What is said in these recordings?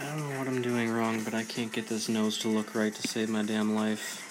I don't know what I'm doing wrong, but I can't get this nose to look right to save my damn life.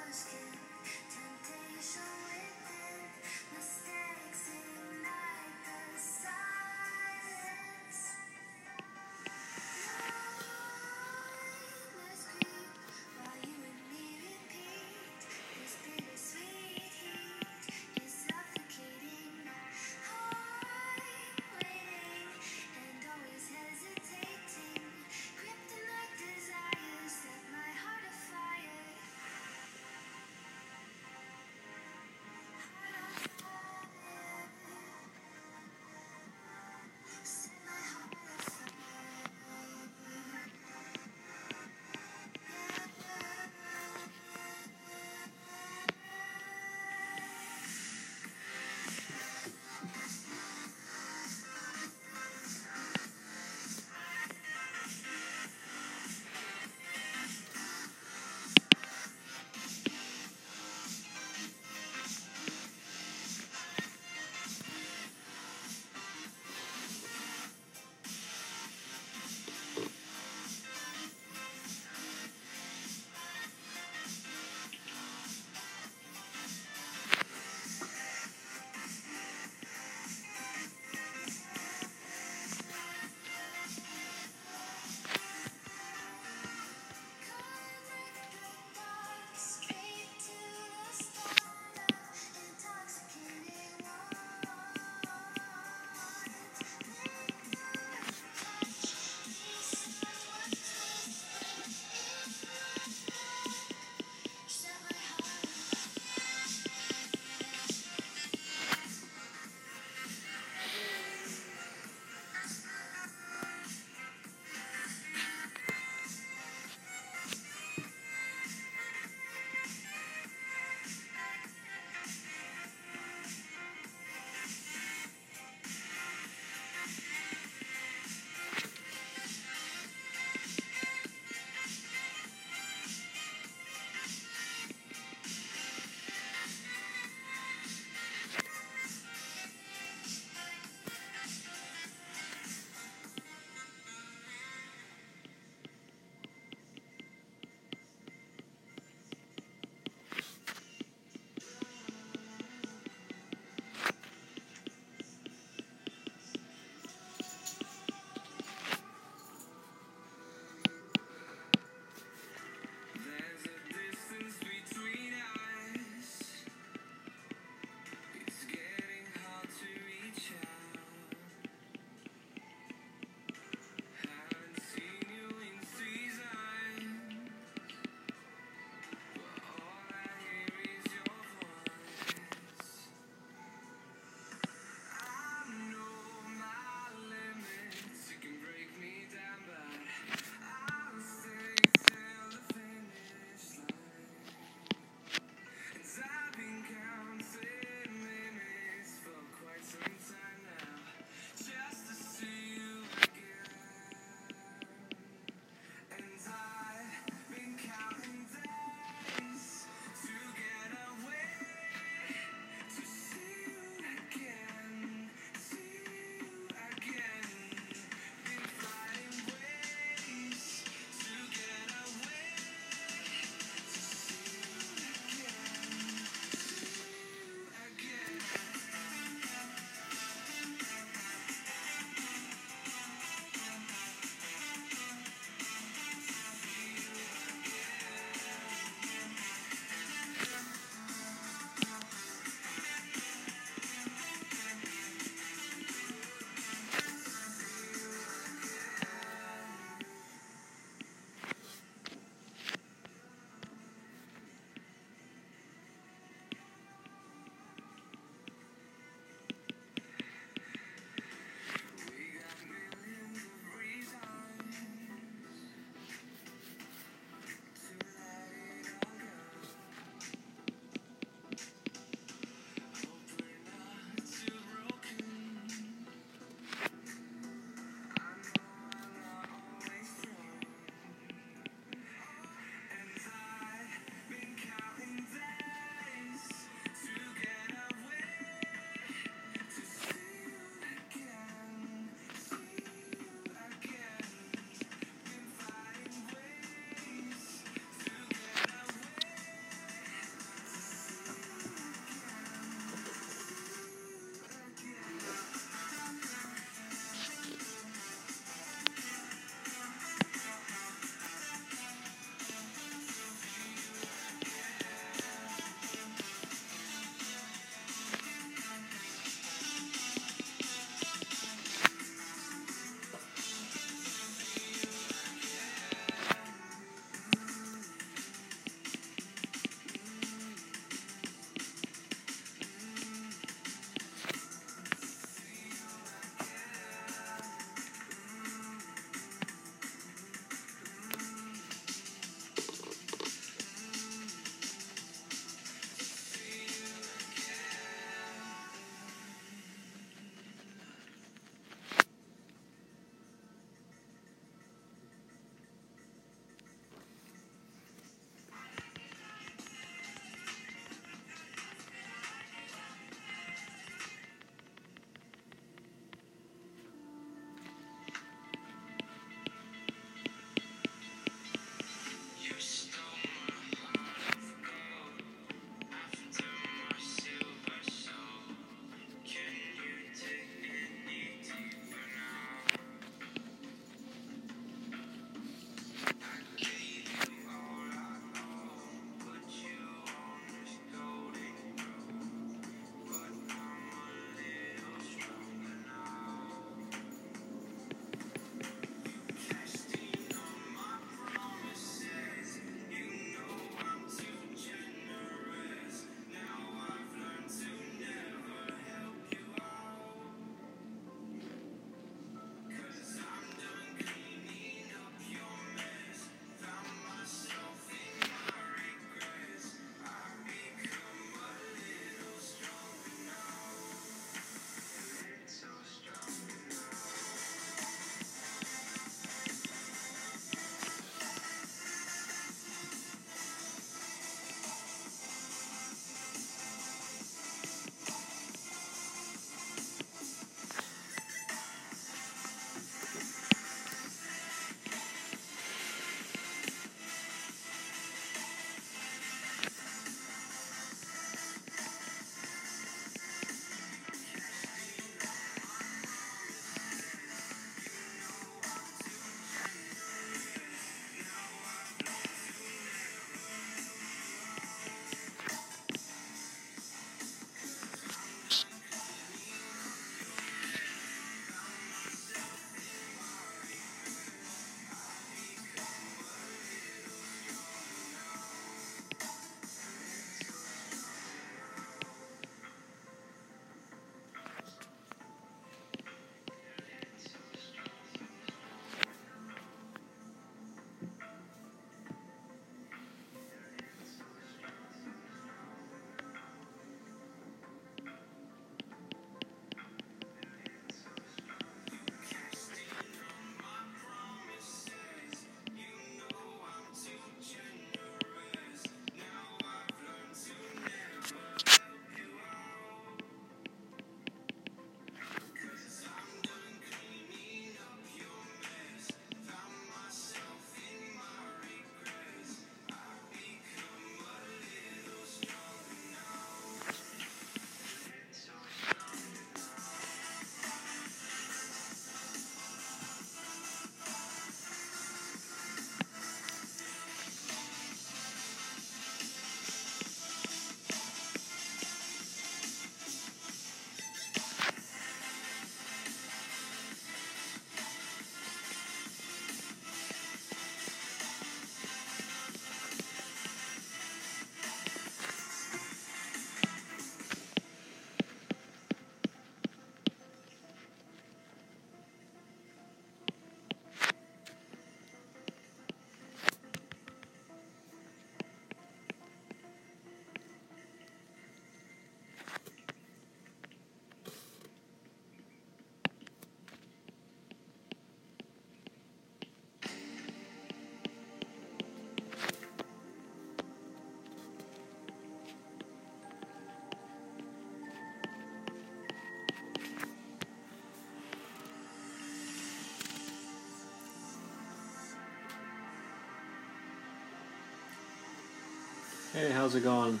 Hey, how's it going?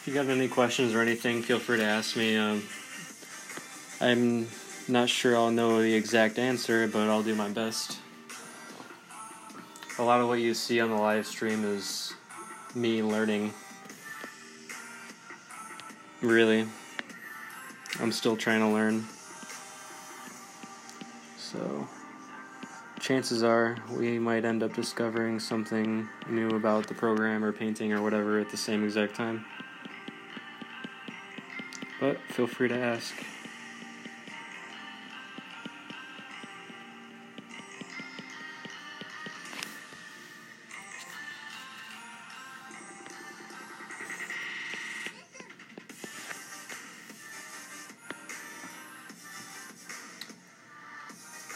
If you got any questions or anything, feel free to ask me. I'm not sure I'll know the exact answer, but I'll do my best. A lot of what you see on the live stream is me learning. Really. I'm still trying to learn. So, chances are we might end up discovering something new about the program or painting or whatever at the same exact time. But feel free to ask.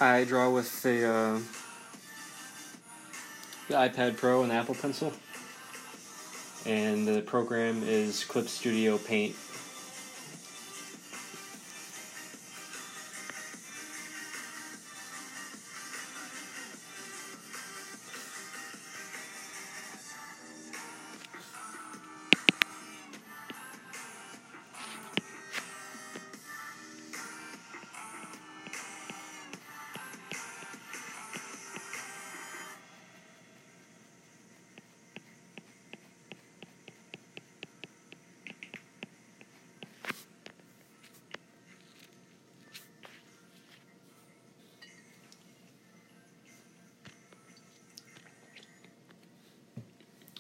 I draw with the iPad Pro and the Apple Pencil, and the program is Clip Studio Paint.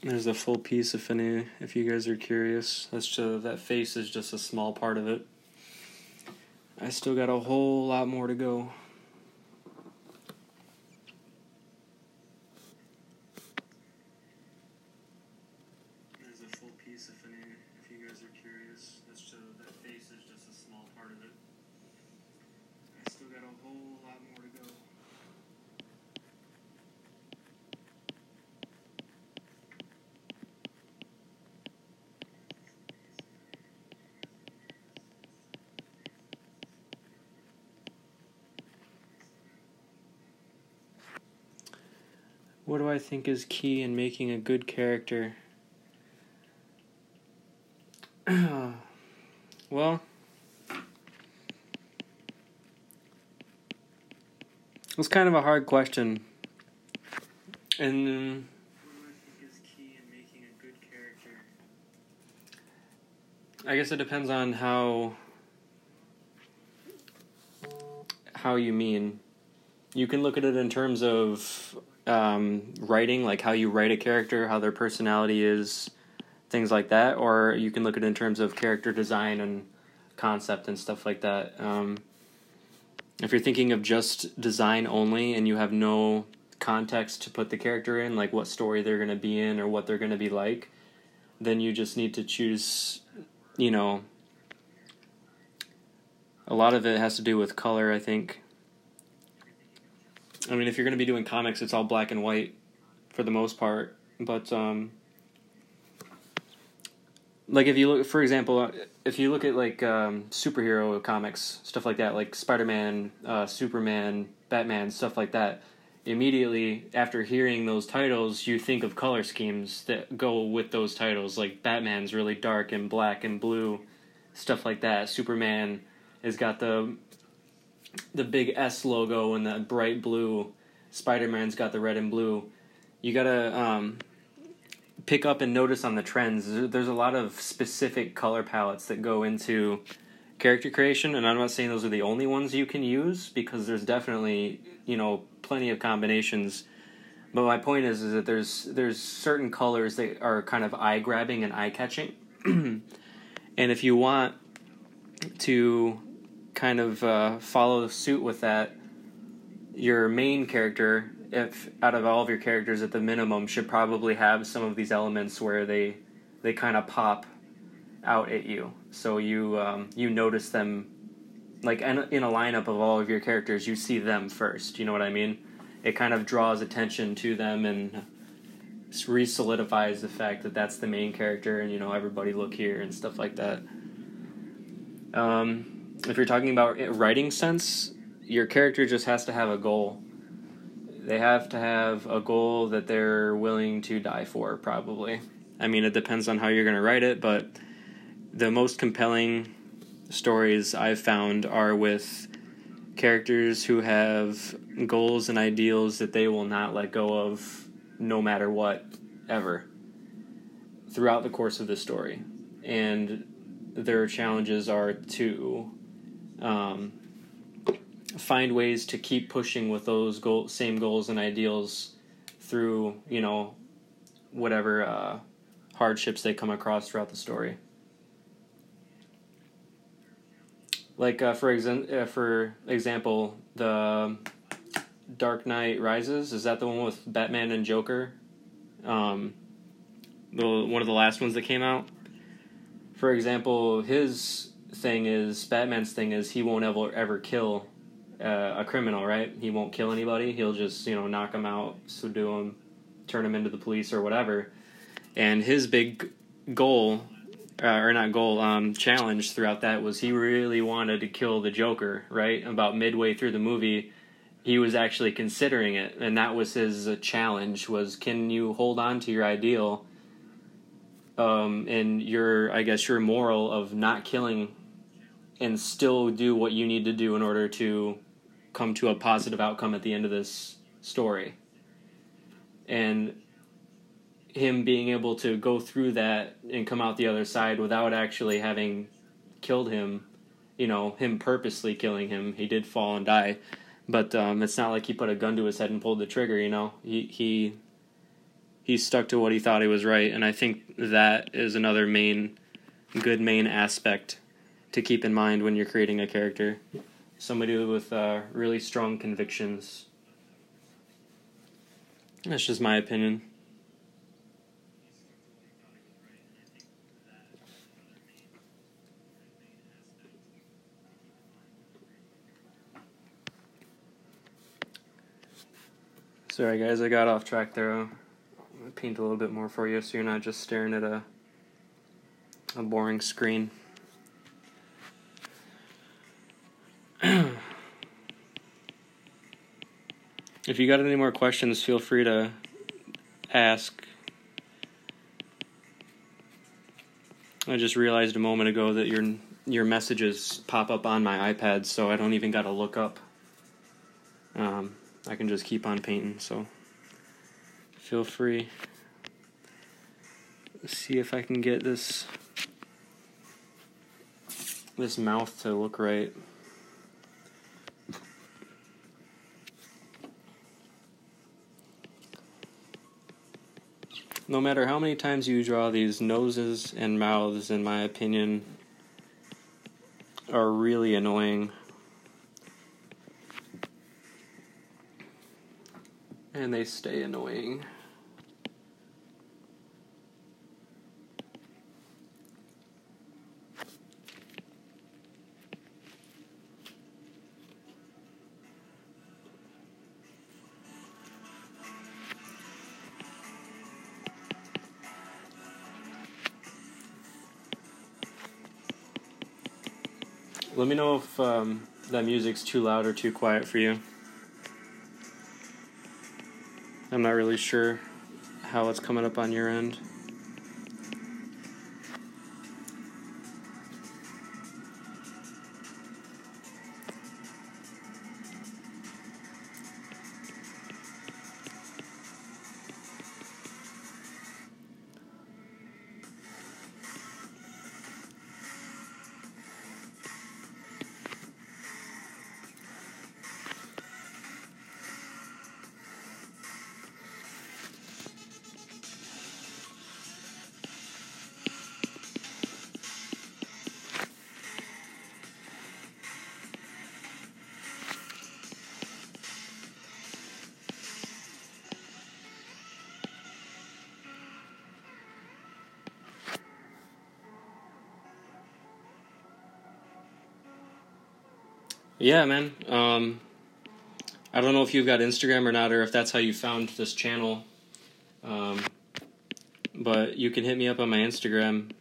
There's a full piece if you guys are curious. That face is just a small part of it. I still got a whole lot more to go. There's a full piece if you guys are curious. That face is just a small part of it. I still got a whole lot more to go. What do I think is key in making a good character? Well, it's kind of a hard question. And what do I think is key in making a good character? I guess it depends on how you mean. You can look at it in terms of writing, like how you write a character, how their personality is, things like that, or you can look at it in terms of character design and concept and stuff like that. If you're thinking of just design only and you have no context to put the character in, like what story they're going to be in or what they're going to be like, then you just need to choose, a lot of it has to do with color, I think. I mean, if you're going to be doing comics, it's all black and white for the most part. But, like if you look, for example, if you look at like superhero comics, stuff like that, like Spider-Man, Superman, Batman, stuff like that, immediately after hearing those titles, you think of color schemes that go with those titles. Like Batman's really dark and black and blue, stuff like that. Superman has got the big S logo and that bright blue. Spider-Man's got the red and blue. You gotta pick up and notice on the trends. There's a lot of specific color palettes that go into character creation, and I'm not saying those are the only ones you can use, because there's definitely, plenty of combinations. But my point is that there's certain colors that are kind of eye-grabbing and eye-catching. And if you want to kind of follow suit with that, your main character, if out of all of your characters at the minimum, should probably have some of these elements where they kind of pop out at you. So you notice them, like in a lineup of all of your characters, you see them first. You know what I mean? It kind of draws attention to them and re-solidifies the fact that that's the main character, and everybody look here and stuff like that. If you're talking about writing sense, your character just has to have a goal. They have to have a goal that they're willing to die for, probably. I mean, it depends on how you're going to write it, but the most compelling stories I've found are with characters who have goals and ideals that they will not let go of no matter what, ever, throughout the course of the story. And their challenges are to find ways to keep pushing with those same goals and ideals through, whatever hardships they come across throughout the story. Like, for example, the Dark Knight Rises, is that the one with Batman and Joker? One of the last ones that came out? For example, Batman's thing is he won't ever kill a criminal, right? He won't kill anybody. He'll just, knock them out, subdue them, turn them into the police or whatever. And his big goal... challenge throughout that was he really wanted to kill the Joker, right? About midway through the movie, he was actually considering it, and that was his challenge, was can you hold on to your ideal and your moral of not killing and still do what you need to do in order to come to a positive outcome at the end of this story. And him being able to go through that and come out the other side without actually having killed him, him purposely killing him. He did fall and die, but it's not like he put a gun to his head and pulled the trigger. He stuck to what he thought he was right, and I think that is another main aspect to keep in mind when you're creating a character. Somebody with really strong convictions. That's just my opinion. Sorry guys, I got off track there. I'll paint a little bit more for you so you're not just staring at a boring screen. If you got any more questions, feel free to ask. I just realized a moment ago that your messages pop up on my iPad, so I don't even got to look up. I can just keep on painting, so feel free. Let's see if I can get this mouth to look right. No matter how many times you draw, these noses and mouths, in my opinion, are really annoying. And they stay annoying. Let me know if that music's too loud or too quiet for you. I'm not really sure how it's coming up on your end. Yeah, man. I don't know if you've got Instagram or not, or if that's how you found this channel. But you can hit me up on my Instagram,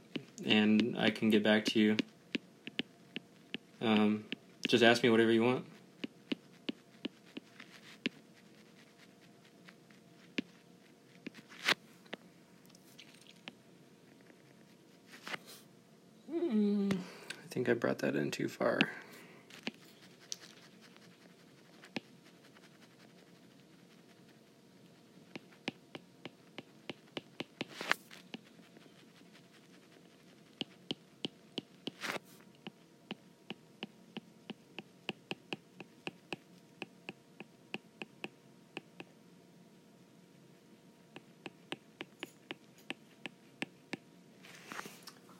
and I can get back to you. Just ask me whatever you want. I think I brought that in too far.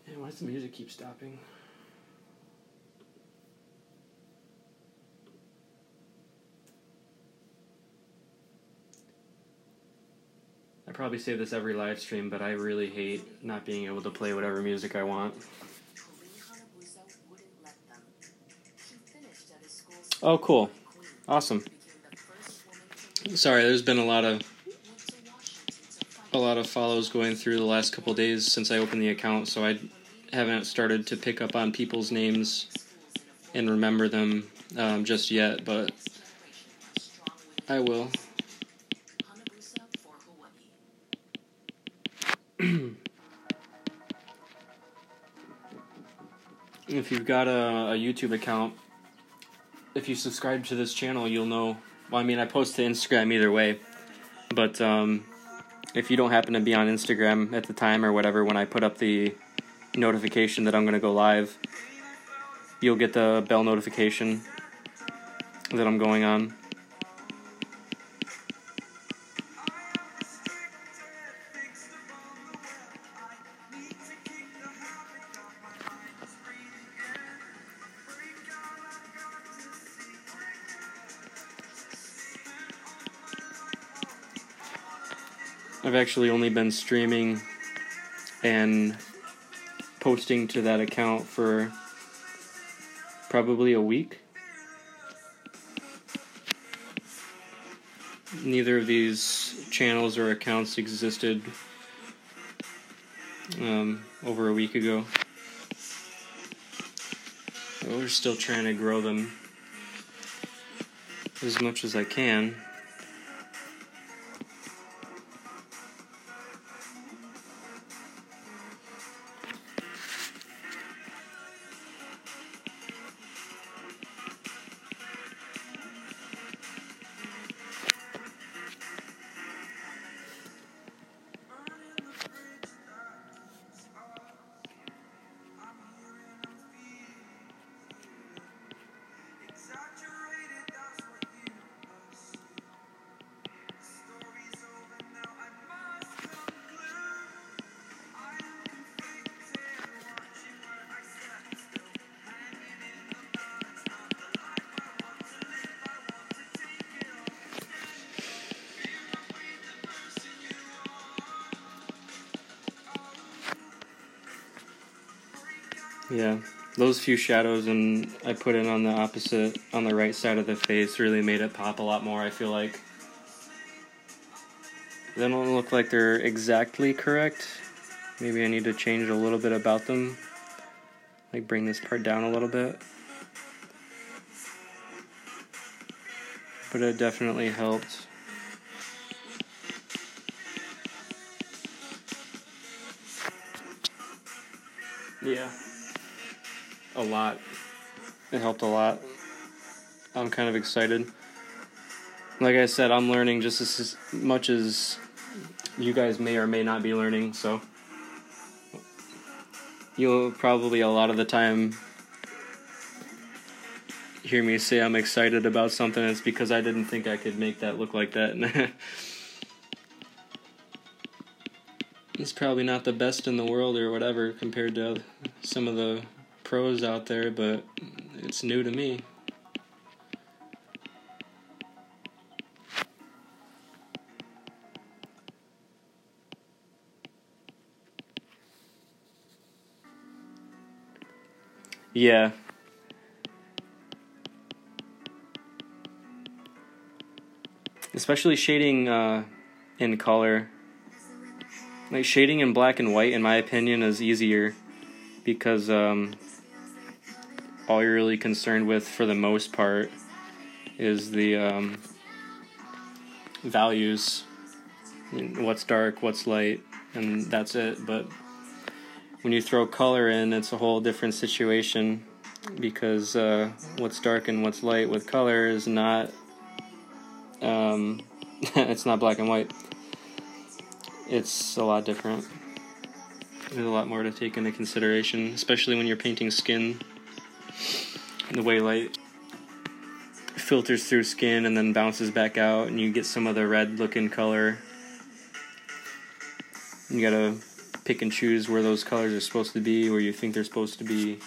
Man, why does the music keep stopping? I probably say this every live stream, but I really hate not being able to play whatever music I want. Oh, cool. Awesome. Sorry, there's been a lot of follows going through the last couple of days since I opened the account, so I haven't started to pick up on people's names and remember them just yet, but I will. If you've got a YouTube account, if you subscribe to this channel, you'll know. Well, I mean, I post to Instagram either way, but if you don't happen to be on Instagram at the time or whatever, when I put up the notification that I'm going to go live, you'll get the bell notification that I'm going on. I've actually only been streaming and posting to that account for probably a week. Neither of these channels or accounts existed over a week ago. We're still trying to grow them as much as I can. Yeah, those few shadows and I put in on the right side of the face really made it pop a lot more, I feel like. They don't look like they're exactly correct. Maybe I need to change a little bit about them. Like bring this part down a little bit. But it definitely helped. Yeah. A lot. It helped a lot. I'm kind of excited. Like I said, I'm learning just as much as you guys may or may not be learning, so you'll probably a lot of the time hear me say I'm excited about something. It's because I didn't think I could make that look like that. It's probably not the best in the world or whatever compared to some of the pros out there, but it's new to me. Yeah. especially shading in color. Like shading in black and white, in my opinion, is easier because all you're really concerned with, for the most part, is the values, what's dark, what's light, and that's it. But when you throw color in, it's a whole different situation, because what's dark and what's light with color is not it's not black and white. It's a lot different. There's a lot more to take into consideration, especially when you're painting skin. The way light filters through skin and then bounces back out, and you get some of the red looking color. You gotta pick and choose where those colors are supposed to be, where you think they're supposed to be.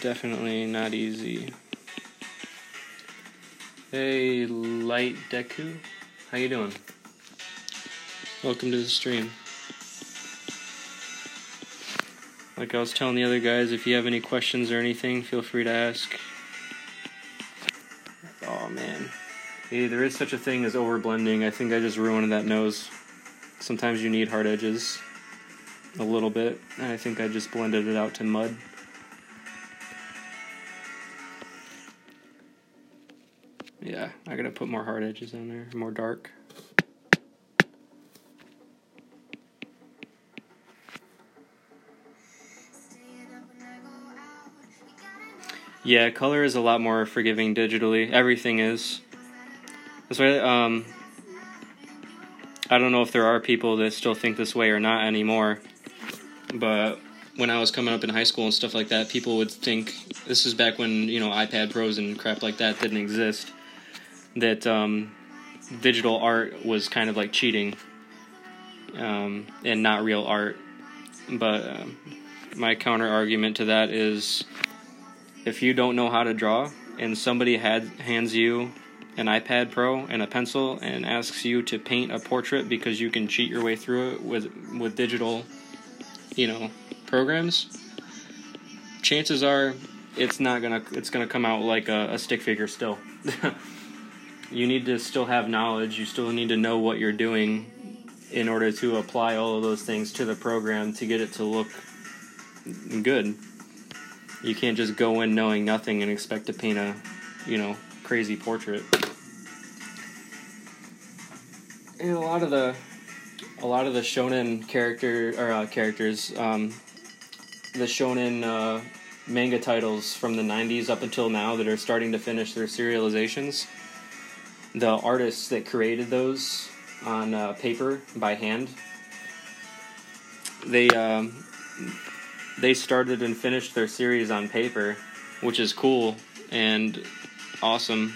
Definitely not easy. Hey, Light Deku, how you doing? Welcome to the stream. Like I was telling the other guys, if you have any questions or anything, feel free to ask. Oh man. Hey, there is such a thing as overblending. I think I just ruined that nose. Sometimes you need hard edges. A little bit. And I think I just blended it out to mud. Yeah, I gotta put more hard edges on there, more dark. Yeah, color is a lot more forgiving digitally. Everything is. That's why, I don't know if there are people that still think this way or not anymore, but when I was coming up in high school and stuff like that, people would think, this is back when, iPad Pros and crap like that didn't exist, that digital art was kind of like cheating, and not real art. But my counter argument to that is, if you don't know how to draw and somebody hands you an iPad Pro and a pencil and asks you to paint a portrait because you can cheat your way through it with digital, programs, chances are it's gonna come out like a stick figure still. You need to still have knowledge. You still need to know what you're doing in order to apply all of those things to the program to get it to look good. You can't just go in knowing nothing and expect to paint a, crazy portrait. And a lot of the shonen characters, the shonen manga titles from the 90s up until now that are starting to finish their serializations, the artists that created those on paper by hand, they started and finished their series on paper, which is cool and awesome.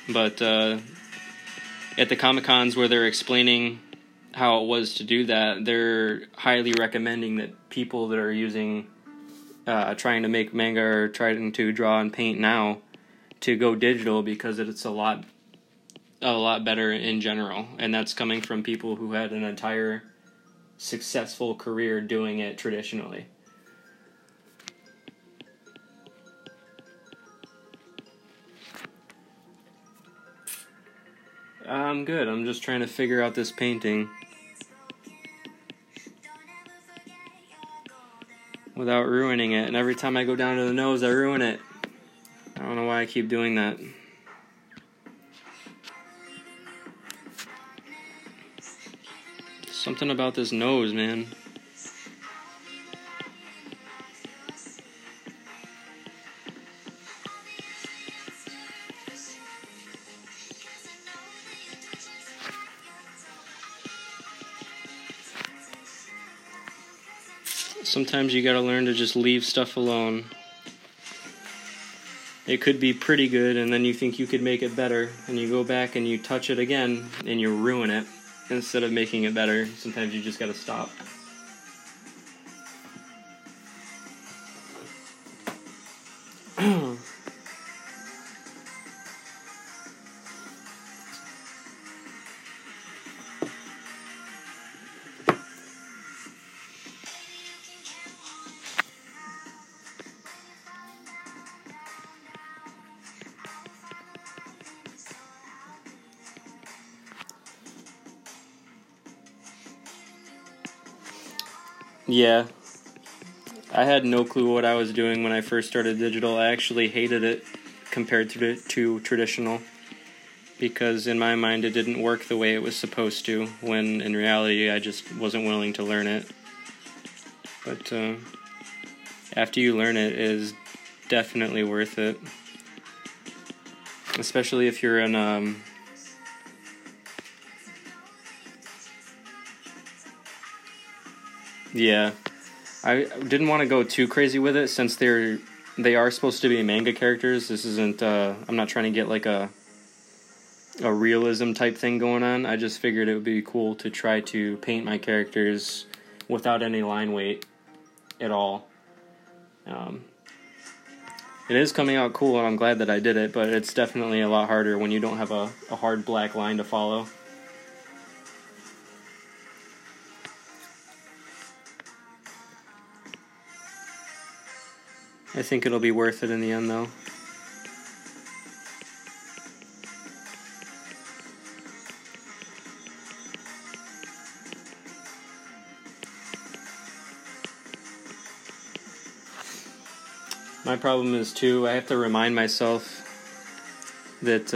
But at the Comic-Cons where they're explaining how it was to do that, they're highly recommending that people that are using, trying to make manga or trying to draw and paint now, to go digital, because it's a lot better in general. And that's coming from people who had an entire successful career doing it traditionally. I'm good. I'm just trying to figure out this painting without ruining it. And every time I go down to the nose, I ruin it. I don't know why I keep doing that. Something about this nose, man. Sometimes you gotta learn to just leave stuff alone. It could be pretty good, and then you think you could make it better, and you go back and you touch it again, and you ruin it instead of making it better. Sometimes you just gotta stop. Yeah. I had no clue what I was doing when I first started digital. I actually hated it compared to traditional, because in my mind it didn't work the way it was supposed to, when in reality I just wasn't willing to learn it. But after you learn it, it is definitely worth it. Especially if you're in yeah. I didn't want to go too crazy with it, since they are supposed to be manga characters. This isn't I'm not trying to get like a realism type thing going on. I just figured it would be cool to try to paint my characters without any line weight at all. It is coming out cool, and I'm glad that I did it, but it's definitely a lot harder when you don't have a hard black line to follow. I think it'll be worth it in the end, though. My problem is, too, I have to remind myself that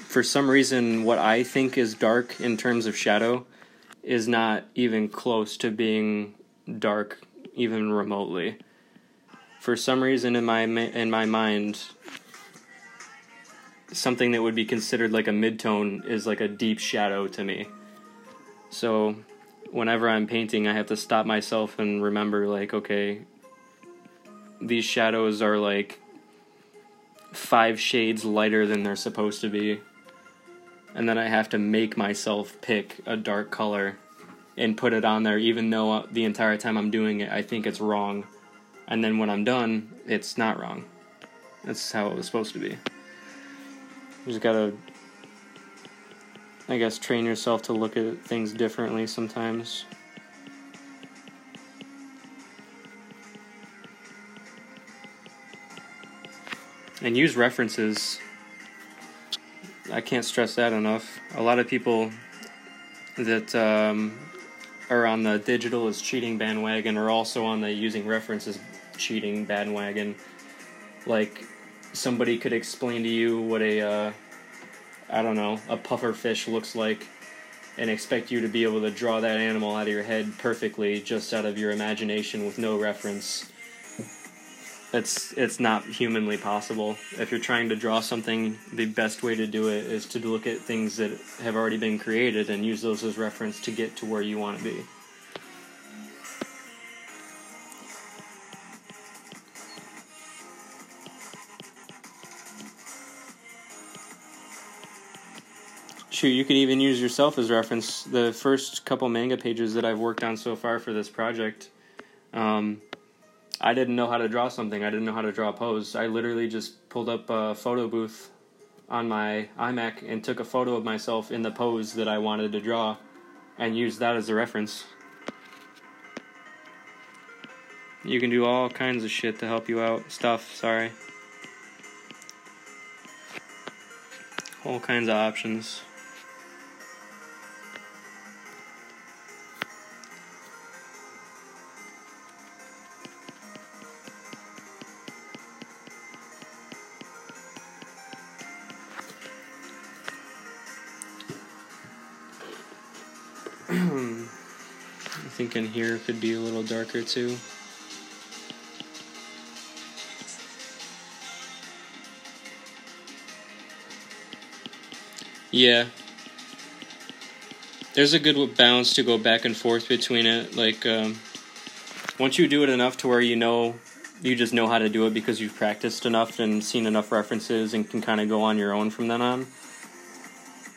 for some reason what I think is dark in terms of shadow is not even close to being dark, even remotely. For some reason in my mind, something that would be considered like a mid-tone is like a deep shadow to me. So whenever I'm painting, I have to stop myself and remember, like, okay, these shadows are like 5 shades lighter than they're supposed to be. And then I have to make myself pick a dark color and put it on there, even though the entire time I'm doing it, I think it's wrong. And then when I'm done, it's not wrong. That's how it was supposed to be. You just gotta, I guess, train yourself to look at things differently sometimes. And use references. I can't stress that enough. A lot of people that are on the digital is cheating bandwagon are also on the using references cheating bandwagon. Like, somebody could explain to you what a puffer fish looks like, and expect you to be able to draw that animal out of your head perfectly just out of your imagination with no reference. It's not humanly possible. If you're trying to draw something, the best way to do it is to look at things that have already been created and use those as reference to get to where you want to be. Shoot, you could even use yourself as reference. The first couple manga pages that I've worked on so far for this project, I didn't know how to draw something. I didn't know how to draw a pose. I literally just pulled up a photo booth on my iMac and took a photo of myself in the pose that I wanted to draw and used that as a reference. You can do all kinds of shit to help you out. All kinds of options. I think in here could be a little darker too. Yeah. There's a good balance to go back and forth between it. Like, once you do it enough to where you just know how to do it because you've practiced enough and seen enough references and can kind of go on your own from then on.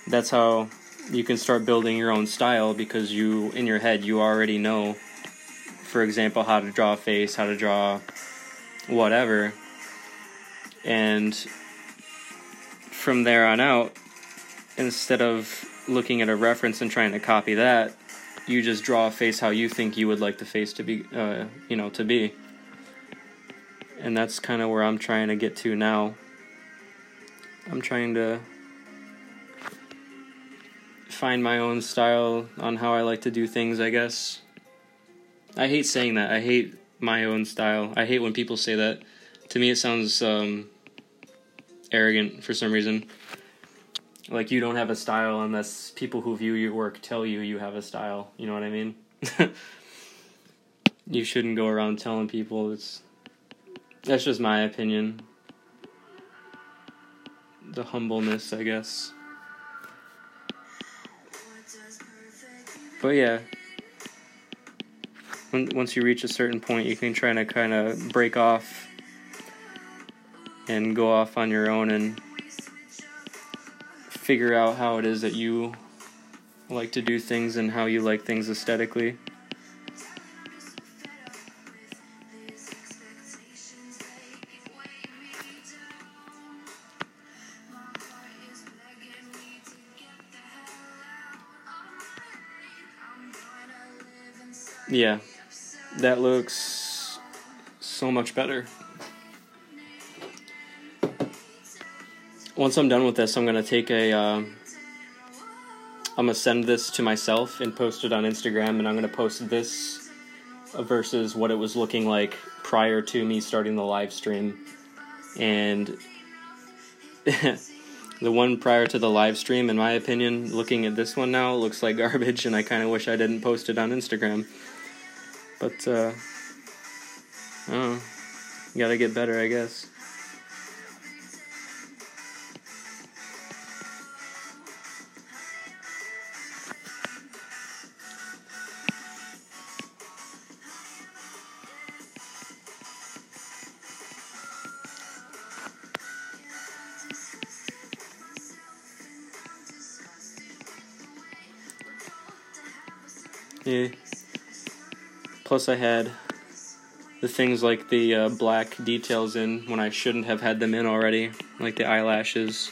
That's how you can start building your own style, because in your head, you already know, for example, how to draw a face, how to draw whatever. And from there on out, instead of looking at a reference and trying to copy that, you just draw a face how you think you would like the face to be, to be. And that's kind of where I'm trying to get to now. I'm trying to find my own style on how I like to do things, I guess. I hate saying that. I hate my own style. I hate when people say that. To me, it sounds arrogant for some reason. Like you don't have a style unless people who view your work tell you you have a style. You know what I mean? You shouldn't go around telling people that's just my opinion. The humbleness, I guess. But yeah, once you reach a certain point, you can try to kind of break off and go off on your own and figure out how it is that you like to do things and how you like things aesthetically. Yeah, that looks so much better. Once I'm done with this, I'm going to take I'm going to send this to myself and post it on Instagram, and I'm going to post this versus what it was looking like prior to me starting the live stream. And the one prior to the live stream, in my opinion, looking at this one now, looks like garbage, and I kind of wish I didn't post it on Instagram. But, I don't know. You gotta get better, I guess. Yeah. Plus I had the things like the black details in when I shouldn't have had them in already, like the eyelashes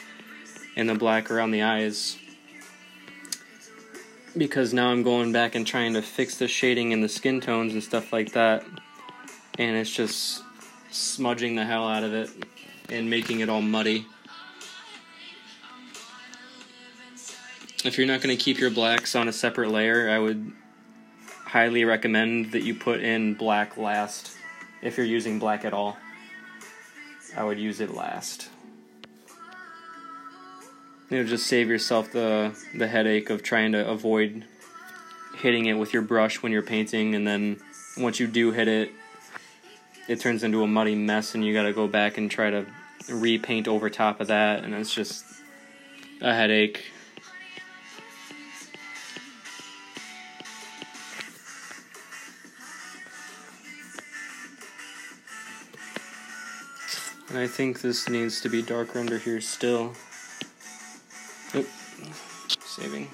and the black around the eyes. Because now I'm going back and trying to fix the shading and the skin tones and stuff like that, and it's just smudging the hell out of it and making it all muddy. If you're not going to keep your blacks on a separate layer, I would highly recommend that you put in black last. If you're using black at all, I would use it last. It'll just save yourself the headache of trying to avoid hitting it with your brush when you're painting, and then once you do hit it, it turns into a muddy mess, and you gotta go back and try to repaint over top of that, and it's just a headache. And I think this needs to be darker under here still. Oop. Saving.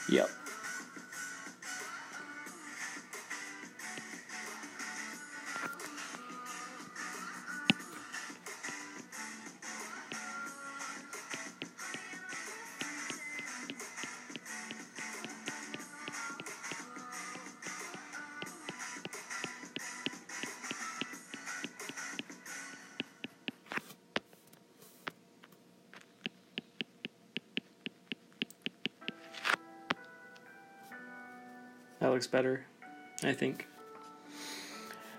Yep. That looks better, I think.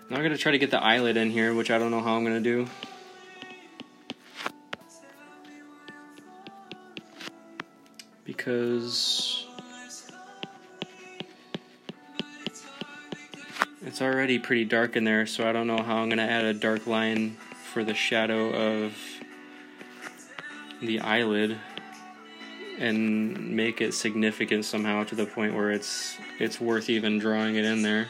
Now I'm going to try to get the eyelid in here, which I don't know how I'm going to do. Because it's already pretty dark in there, so I don't know how I'm going to add a dark line for the shadow of the eyelid and make it significant somehow to the point where it's worth even drawing it in there.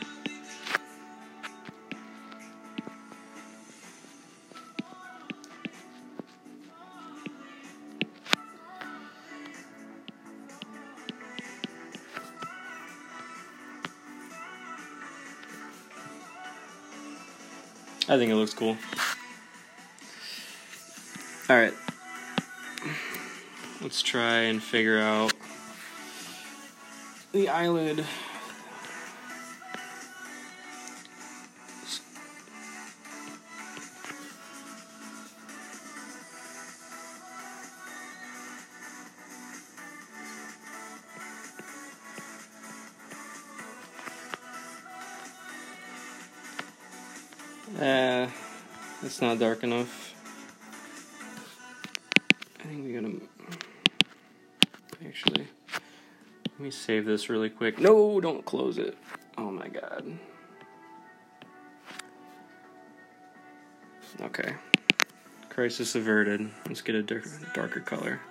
I think it looks cool. Alright. Let's try and figure out the eyelid. It's not dark enough. I think we gotta... Actually, let me save this really quick. No, don't close it. Oh my god. Okay. Crisis averted. Let's get a darker color.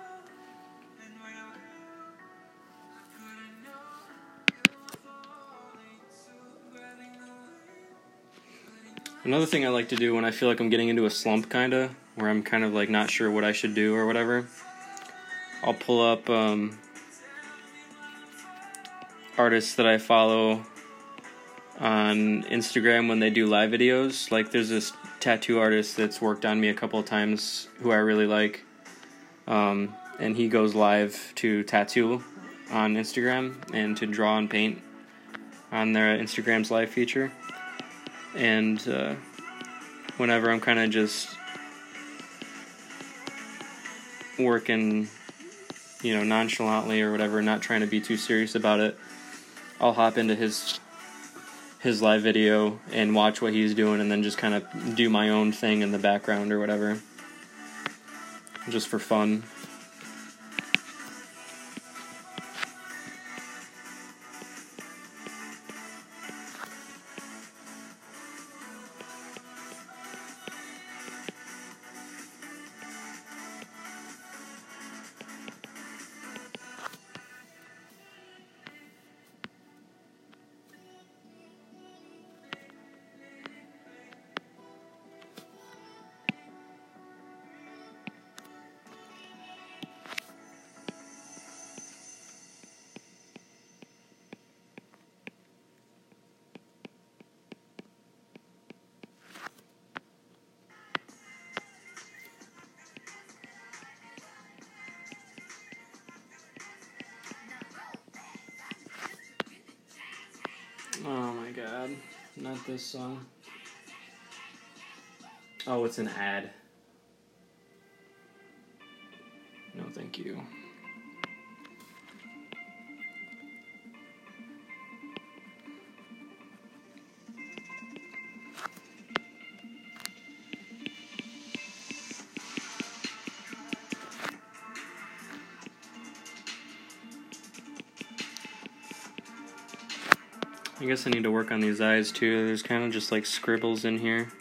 Another thing I like to do when I feel like I'm getting into a slump, kinda, where I'm kind of like not sure what I should do or whatever, I'll pull up artists that I follow on Instagram when they do live videos. Like, there's this tattoo artist that's worked on me a couple of times who I really like, and he goes live to tattoo on Instagram and to draw and paint on their Instagram's live feature. And whenever I'm kind of just working, nonchalantly or whatever, not trying to be too serious about it, I'll hop into his live video and watch what he's doing, and then just kind of do my own thing in the background or whatever, just for fun. Oh my god, not this song. Oh, it's an ad. No, thank you. I guess I need to work on these eyes too. There's kind of just like scribbles in here.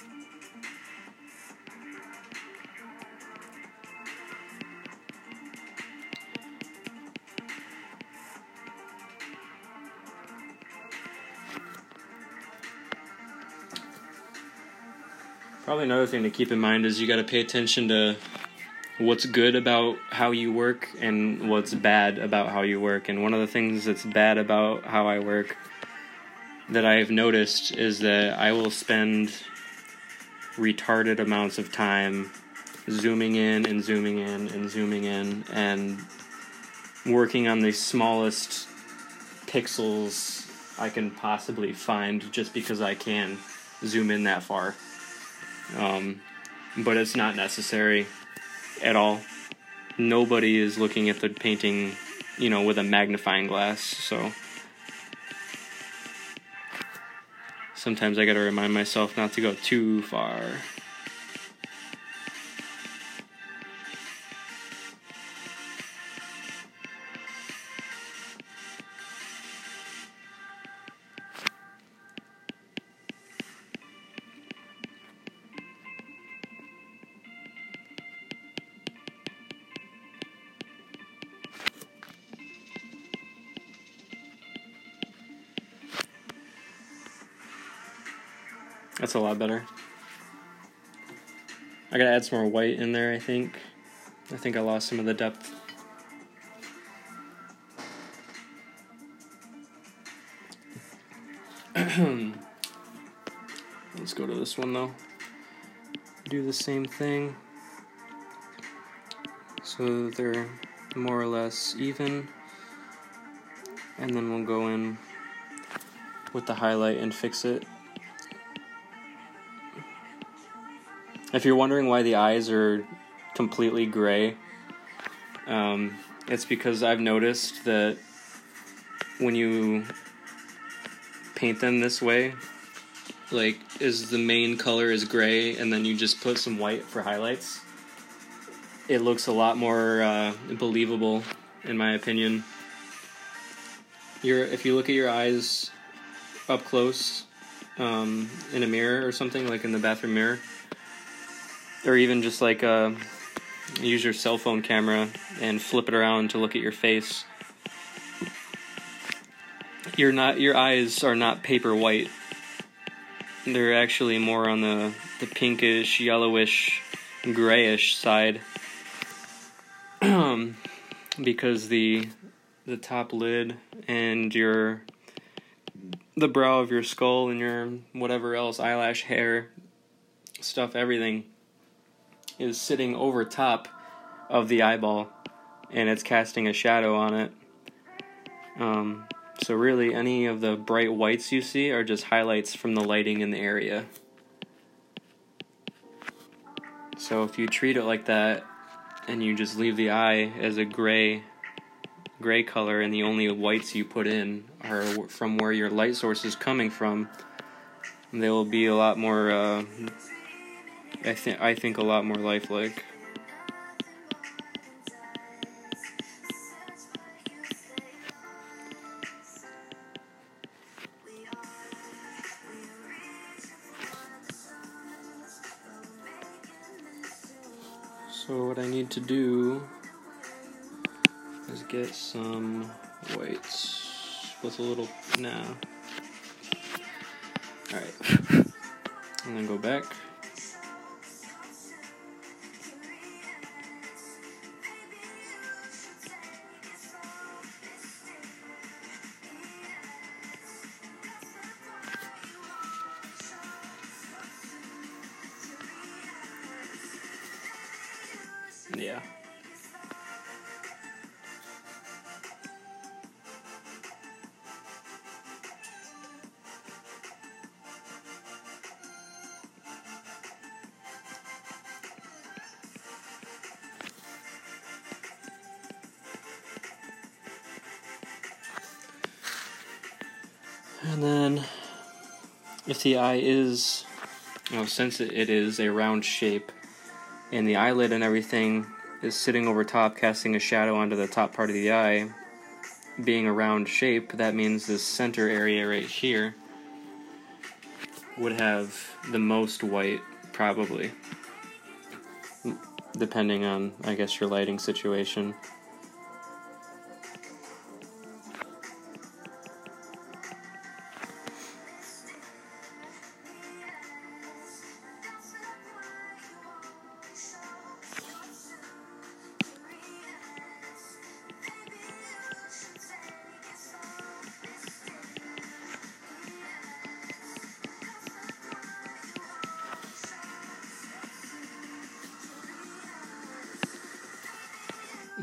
Probably another thing to keep in mind is you got to pay attention to what's good about how you work and what's bad about how you work. And one of the things that's bad about how I work that I've noticed is that I will spend retarded amounts of time zooming in and zooming in and zooming in and working on the smallest pixels I can possibly find, just because I can zoom in that far. But it's not necessary at all. Nobody is looking at the painting, with a magnifying glass, so sometimes I gotta remind myself not to go too far. That's a lot better. I gotta add some more white in there, I think. I think I lost some of the depth. Let's go to this one, though. Do the same thing, so they're more or less even. And then we'll go in with the highlight and fix it. If you're wondering why the eyes are completely gray, it's because I've noticed that when you paint them this way, like, is the main color is gray, and then you just put some white for highlights, it looks a lot more believable, in my opinion. If you look at your eyes up close, in a mirror or something, like in the bathroom mirror, or even just like use your cell phone camera and flip it around to look at your face, your eyes are not paper white. They're actually more on the pinkish, yellowish, grayish side. Because the top lid and the brow of your skull and your whatever else, eyelash, hair, stuff, everything is sitting over top of the eyeball, and it's casting a shadow on it. So really, any of the bright whites you see are just highlights from the lighting in the area. So if you treat it like that, and you just leave the eye as a gray color, and the only whites you put in are from where your light source is coming from, they will be a lot more, I think a lot more lifelike. So what I need to do is get some whites with a little, alright, and then go back. Yeah. And then, if the eye is, since it is a round shape, and the eyelid and everything is sitting over top, casting a shadow onto the top part of the eye, being a round shape, that means this center area right here would have the most white, probably. Depending on, I guess, your lighting situation.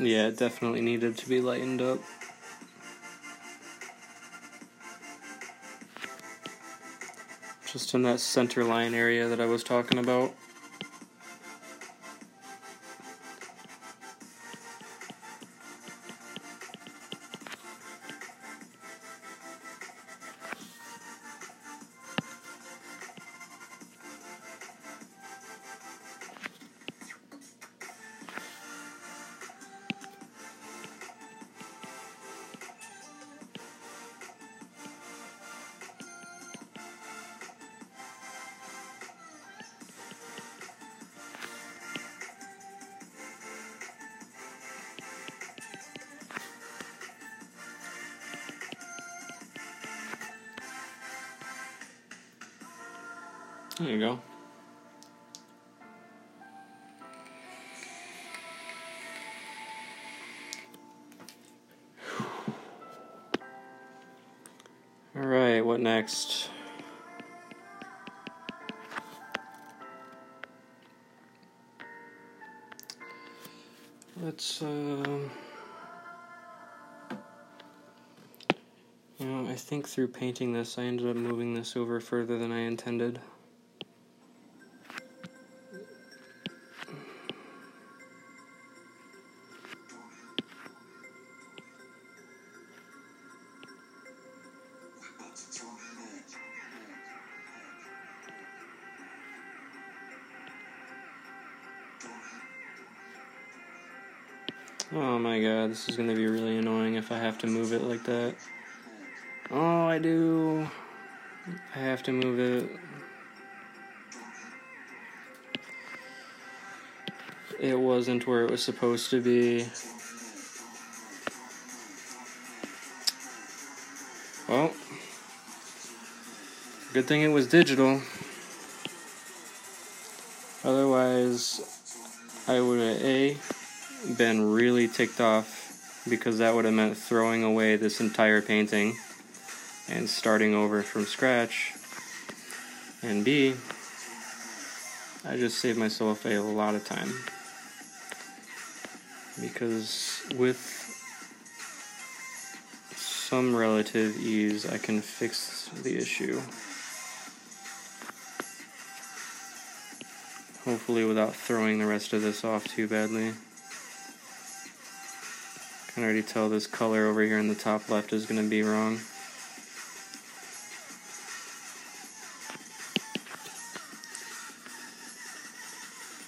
Yeah, it definitely needed to be lightened up. Just in that center line area that I was talking about. There you go. Alright, what next? Let's, I think through painting this, I ended up moving this over further than I intended. Oh my god, this is gonna be really annoying if I have to move it like that. Oh, I do. I have to move it. It wasn't where it was supposed to be. Well, good thing it was digital. Otherwise, I would have been really ticked off, because that would have meant throwing away this entire painting and starting over from scratch. And B, I just saved myself a lot of time, because with some relative ease I can fix the issue, hopefully without throwing the rest of this off too badly. I can already tell this color over here in the top left is going to be wrong.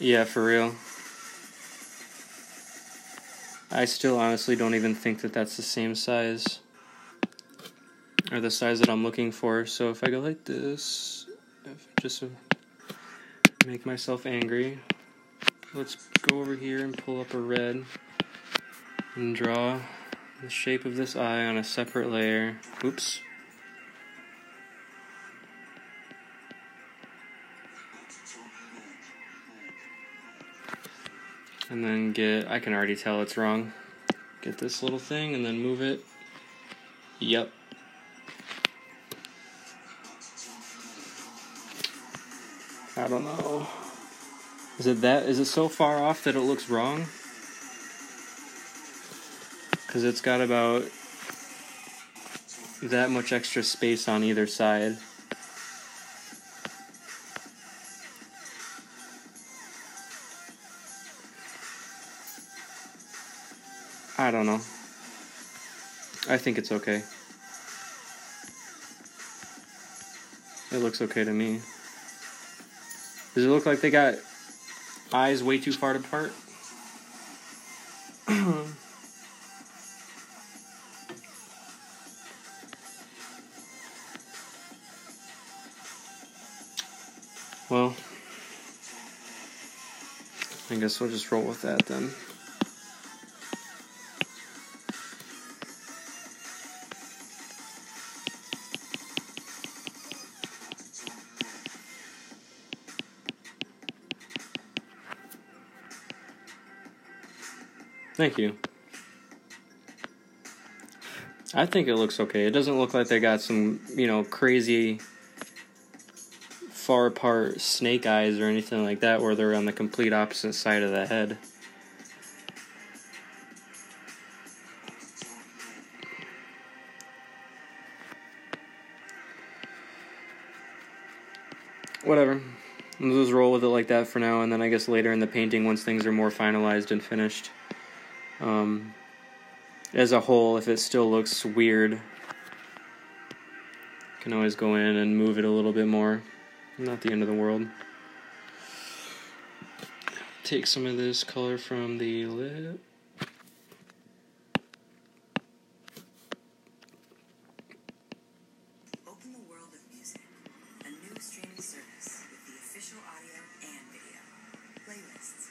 Yeah, for real. I still honestly don't even think that that's the same size, or the size that I'm looking for. So if I go like this, if I just make myself angry, let's go over here and pull up a red and draw the shape of this eye on a separate layer. Oops. And then I can already tell it's wrong. Get this little thing and then move it. Yep. I don't know. Is it so far off that it looks wrong? Because it's got about that much extra space on either side. I don't know. I think it's okay. It looks okay to me. Does it look like they got eyes way too far apart? Well, I guess we'll just roll with that then. Thank you. I think it looks okay. It doesn't look like they got some, crazy far apart snake eyes or anything like that, where they're on the complete opposite side of the head. Whatever. We'll just roll with it like that for now, and then I guess later in the painting, once things are more finalized and finished, as a whole, if it still looks weird, I can always go in and move it a little bit more. Not the end of the world. Take some of this color from the lip. Open the world of music, a new streaming service with the official audio and video, playlists,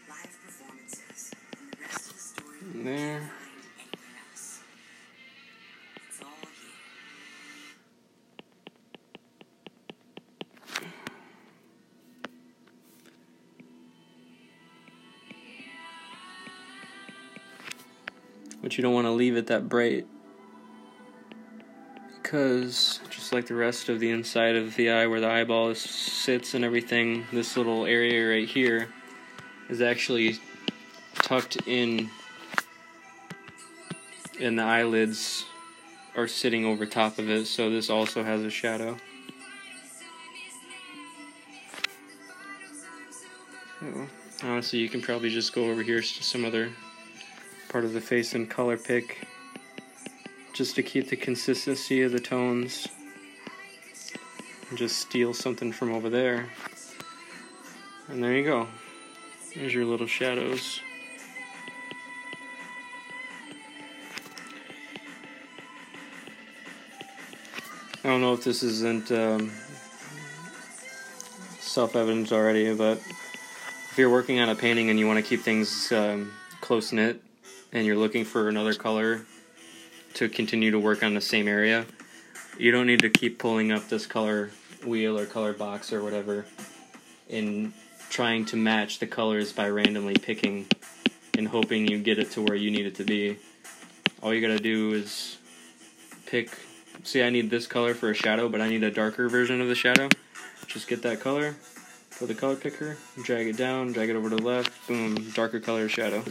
live performances, and the rest of the story you There. can't find anywhere else. It's all here. But you don't want to leave it that bright, because just like the rest of the inside of the eye where the eyeball sits and everything, this little area right here is actually tucked in, and the eyelids are sitting over top of it, so this also has a shadow. So, honestly, you can probably just go over here to some other part of the face and color pick, just to keep the consistency of the tones, and just steal something from over there, and there you go. There's your little shadows. I don't know if this isn't self-evident already, but if you're working on a painting and you want to keep things close-knit and you're looking for another color to continue to work on the same area, you don't need to keep pulling up this color wheel or color box or whatever and trying to match the colors by randomly picking and hoping you get it to where you need it to be. All you gotta do is pick, see, I need this color for a shadow, but I need a darker version of the shadow. Just get that color, put the color picker, drag it down, drag it over to the left, boom, darker color shadow.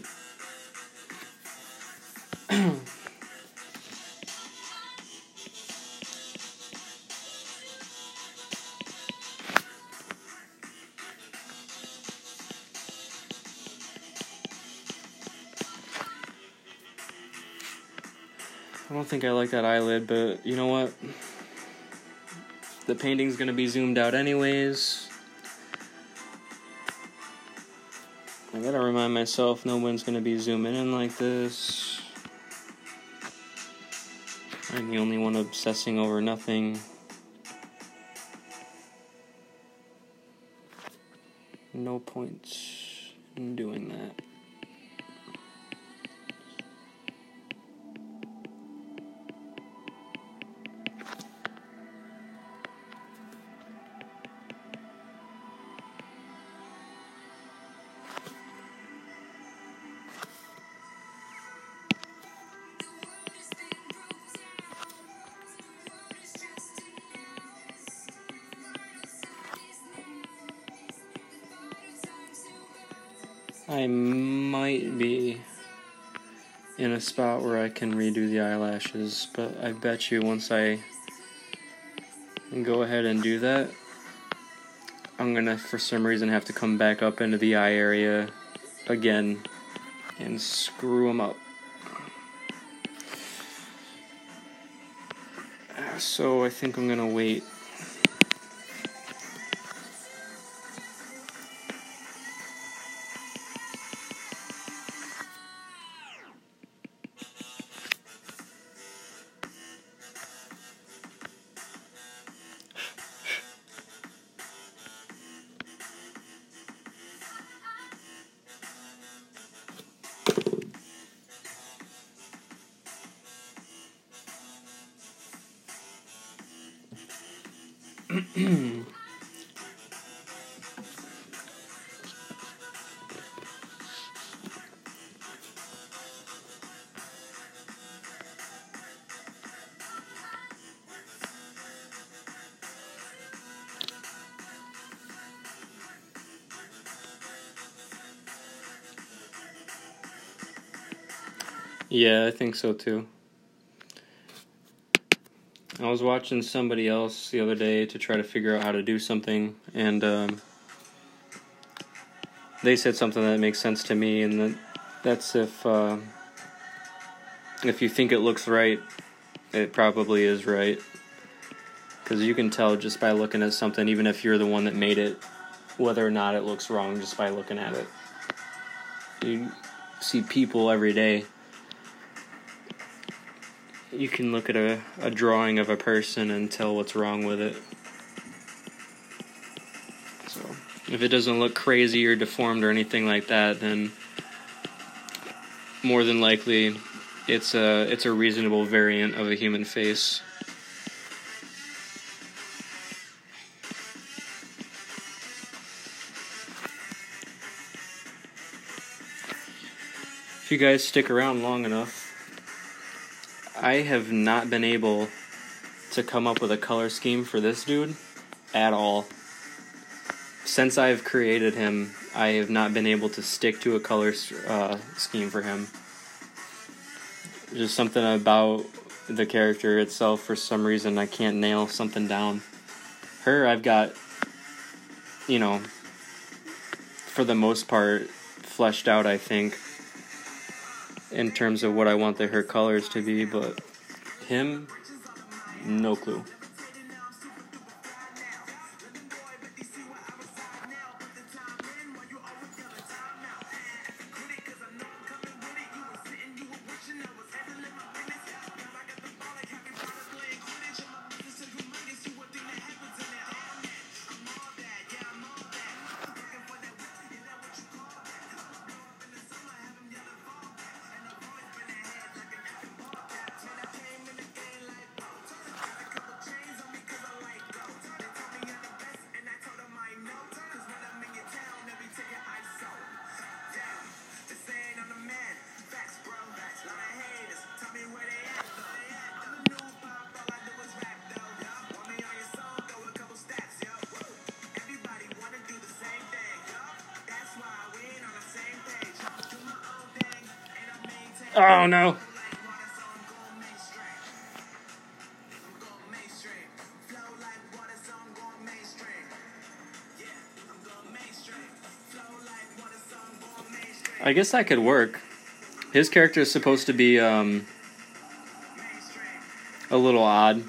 I don't think I like that eyelid, but you know what? The painting's gonna be zoomed out anyways. I gotta remind myself no one's gonna be zooming in like this. I'm the only one obsessing over nothing. No point in doing that. I might be in a spot where I can redo the eyelashes, but I bet you once I go ahead and do that, I'm gonna, for some reason, have to come back up into the eye area again and screw them up. So I think I'm gonna wait. Yeah, I think so too. I was watching somebody else the other day to try to figure out how to do something, and they said something that makes sense to me, and that's if you think it looks right, it probably is right. Because you can tell just by looking at something, even if you're the one that made it, whether or not it looks wrong just by looking at it. You see people every day. You can look at a drawing of a person and tell what's wrong with it. So, if it doesn't look crazy or deformed or anything like that, then more than likely it's a reasonable variant of a human face. If you guys stick around long enough, I have not been able to come up with a color scheme for this dude at all. Since I've created him, I have not been able to stick to a color scheme for him. Just something about the character itself, for some reason, I can't nail something down. Her, I've got, for the most part, fleshed out, I think, in terms of what I want her colors to be, but him, no clue. Oh no. I guess that could work. His character is supposed to be a little odd.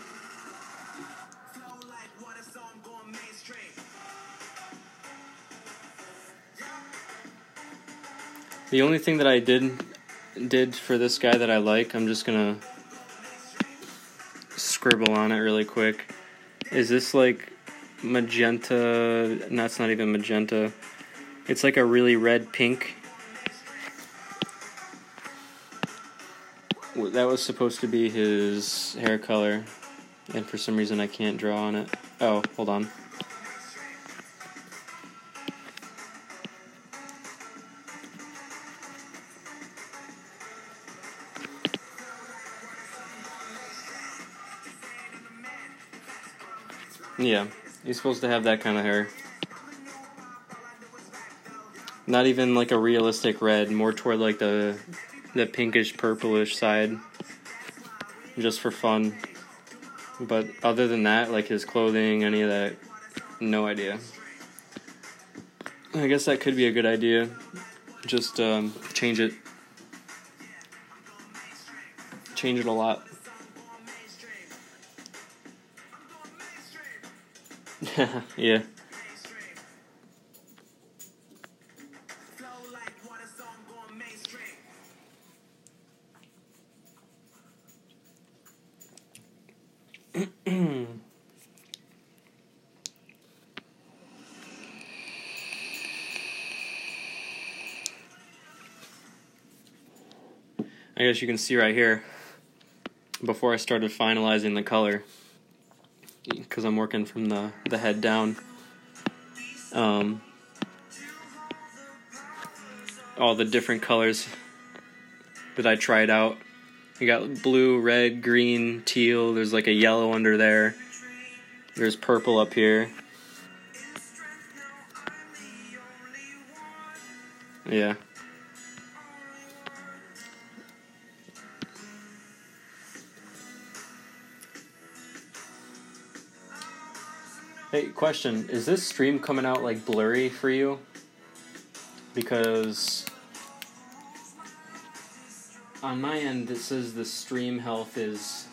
The only thing that I did for this guy that I like, I'm just gonna scribble on it really quick. Is this like magenta? That's not even magenta. It's like a really red pink. That was supposed to be his hair color, and for some reason I can't draw on it. Oh, hold on. Yeah, he's supposed to have that kind of hair. Not even like a realistic red, more toward like the pinkish purplish side. Just for fun. But other than that, like his clothing, any of that, no idea. I guess that could be a good idea. Just change it. Change it a lot. Yeah. I guess you can see right here, before I started finalizing the color, because I'm working from the head down, all the different colors that I tried out. You got blue, red, green, teal, there's like a yellow under there, there's purple up here. Yeah. Hey, question, is this stream coming out like blurry for you? Because on my end it says the stream health is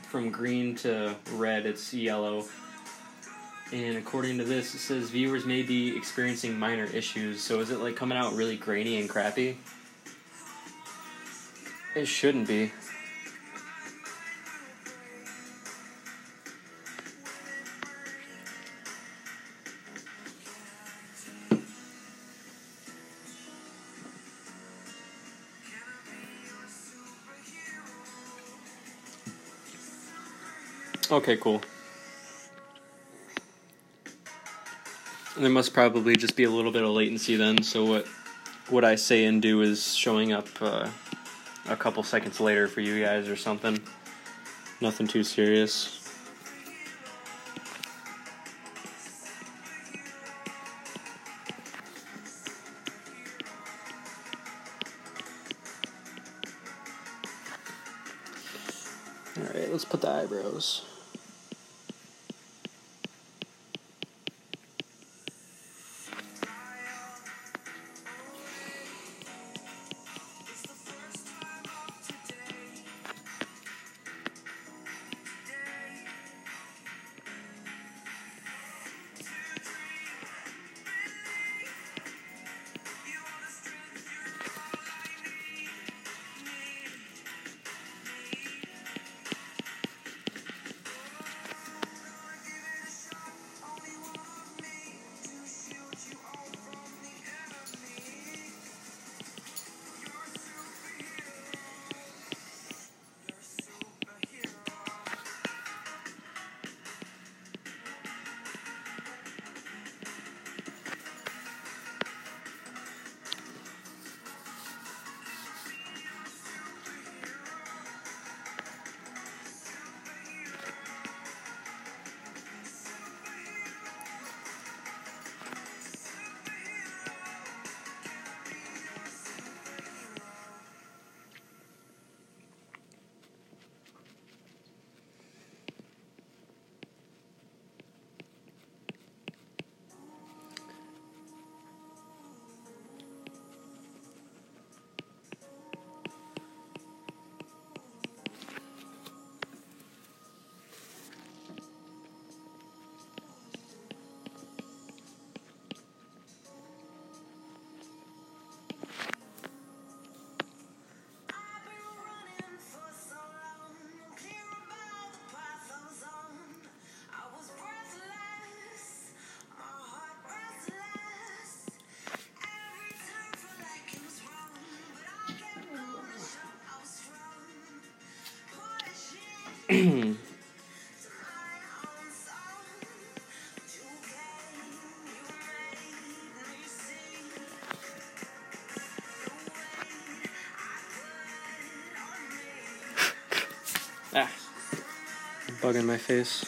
from green to red, it's yellow. And according to this, it says viewers may be experiencing minor issues. So is it like coming out really grainy and crappy? It shouldn't be. Okay, cool. There must probably just be a little bit of latency then, so what I say and do is showing up a couple seconds later for you guys or something. Nothing too serious. Alright, let's put the eyebrows. Ah, bug in my face.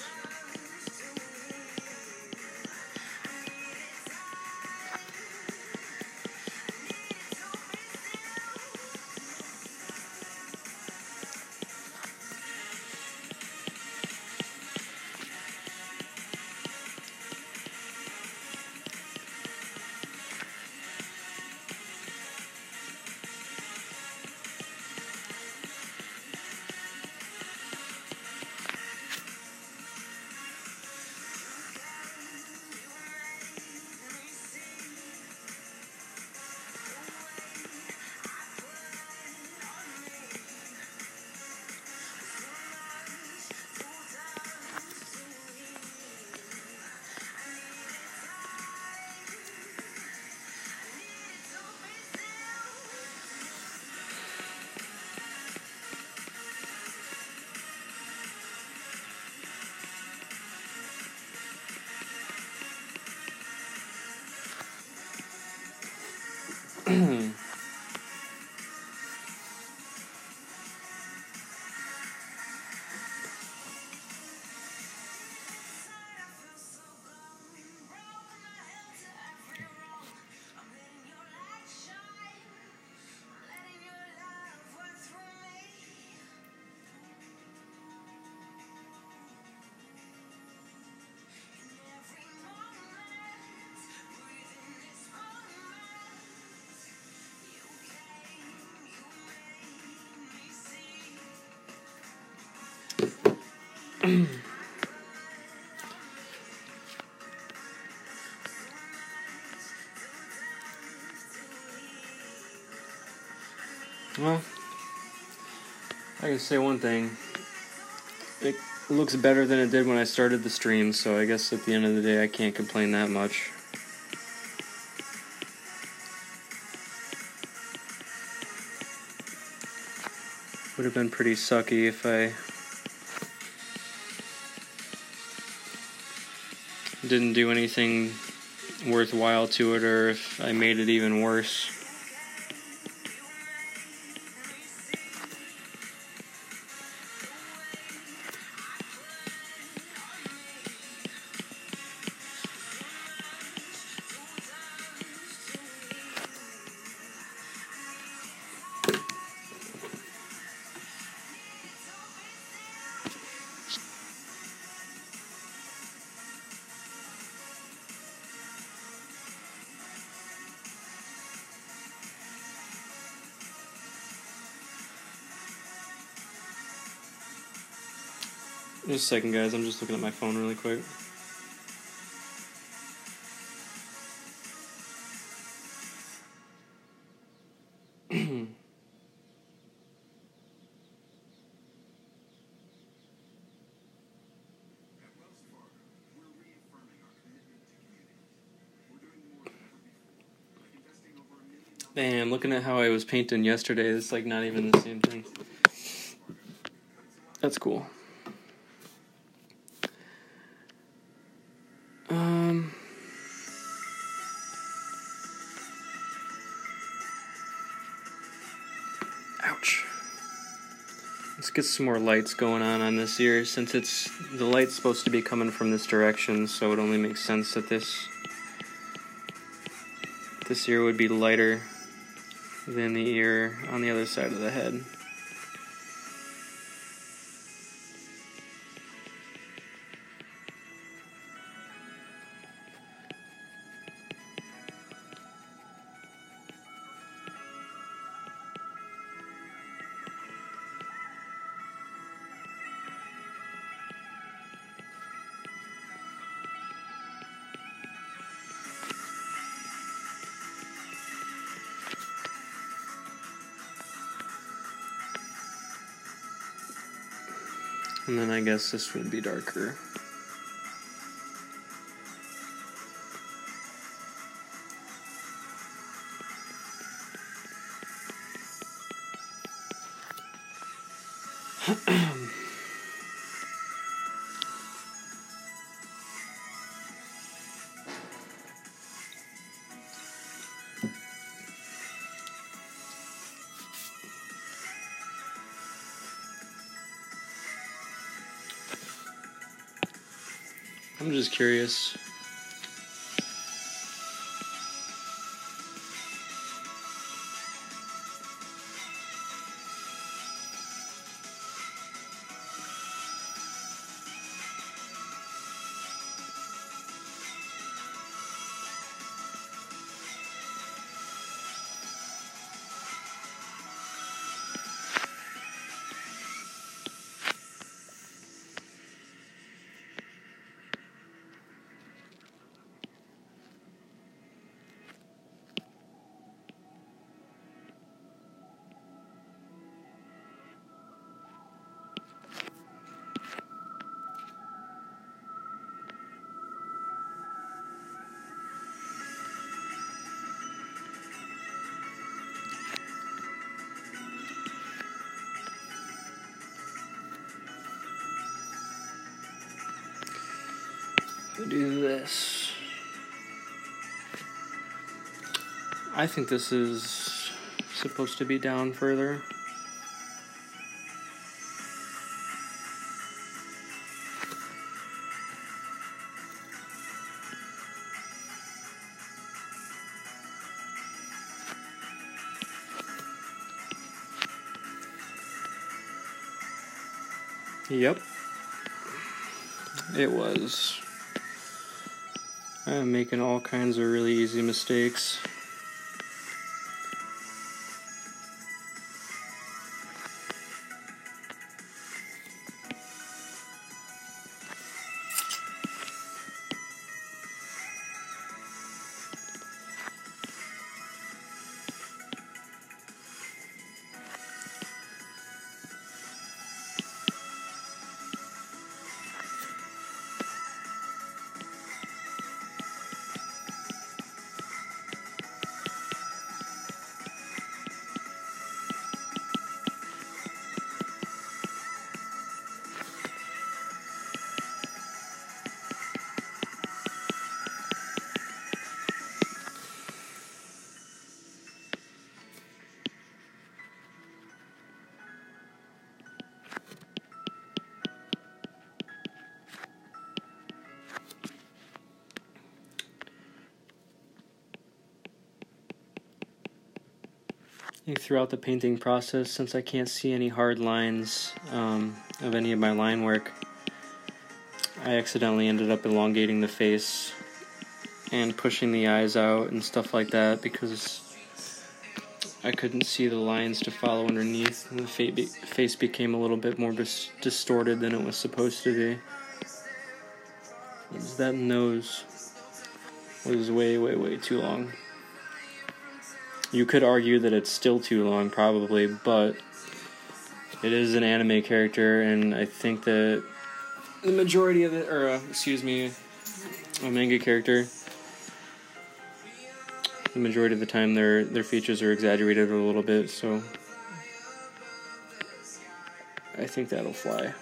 Well, I can say one thing. It looks better than it did when I started the stream, so I guess at the end of the day I can't complain that much. Would have been pretty sucky if I didn't do anything worthwhile to it, or if I made it even worse. Just a second, guys. I'm just looking at my phone really quick. Damn, looking at how I was painting yesterday, it's like not even the same thing. That's cool. Ouch. Let's get some more lights going on this ear, since the light's supposed to be coming from this direction, so it only makes sense that this ear would be lighter than the ear on the other side of the head. And then I guess this would be darker. I'm just curious. Do this. I think this is supposed to be down further. Yep. It was. I'm making all kinds of really easy mistakes. Throughout the painting process, since I can't see any hard lines of any of my line work, I accidentally ended up elongating the face and pushing the eyes out and stuff like that because I couldn't see the lines to follow underneath, and the face became a little bit more distorted than it was supposed to be. That nose was way too long. You could argue that it's still too long, probably, but it is an anime character, and I think that the majority of it, a manga character, the majority of the time their features are exaggerated a little bit, so I think that'll fly.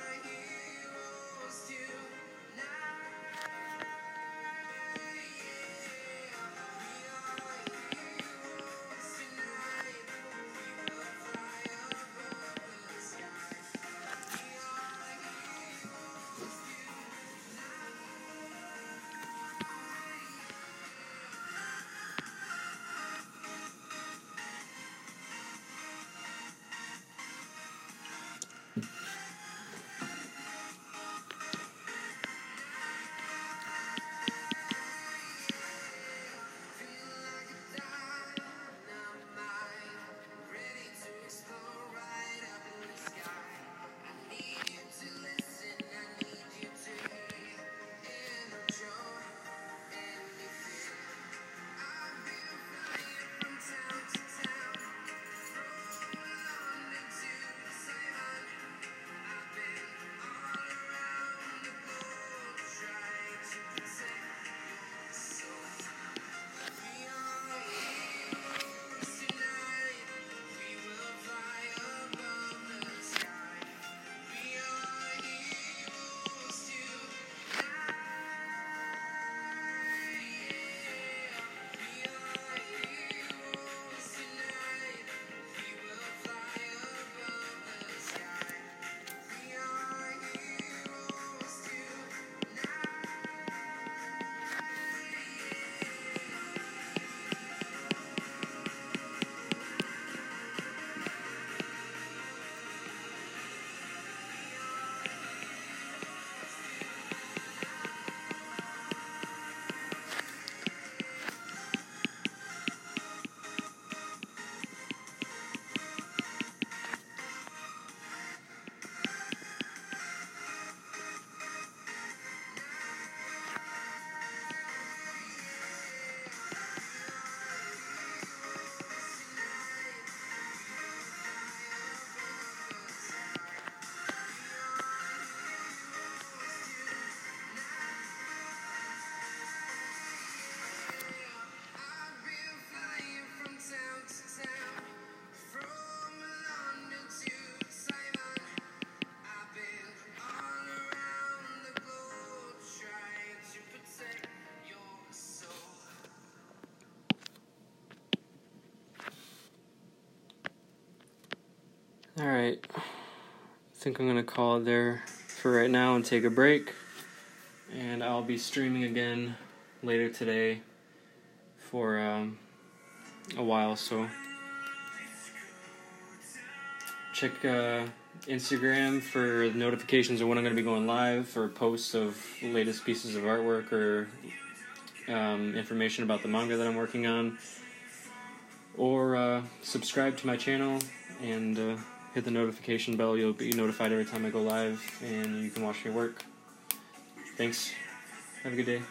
Alright, I think I'm going to call it there for right now and take a break. And I'll be streaming again later today for a while, so check Instagram for notifications of when I'm going to be going live, or posts of latest pieces of artwork, or information about the manga that I'm working on, or subscribe to my channel and hit the notification bell. You'll be notified every time I go live, and you can watch me work. Thanks. Have a good day.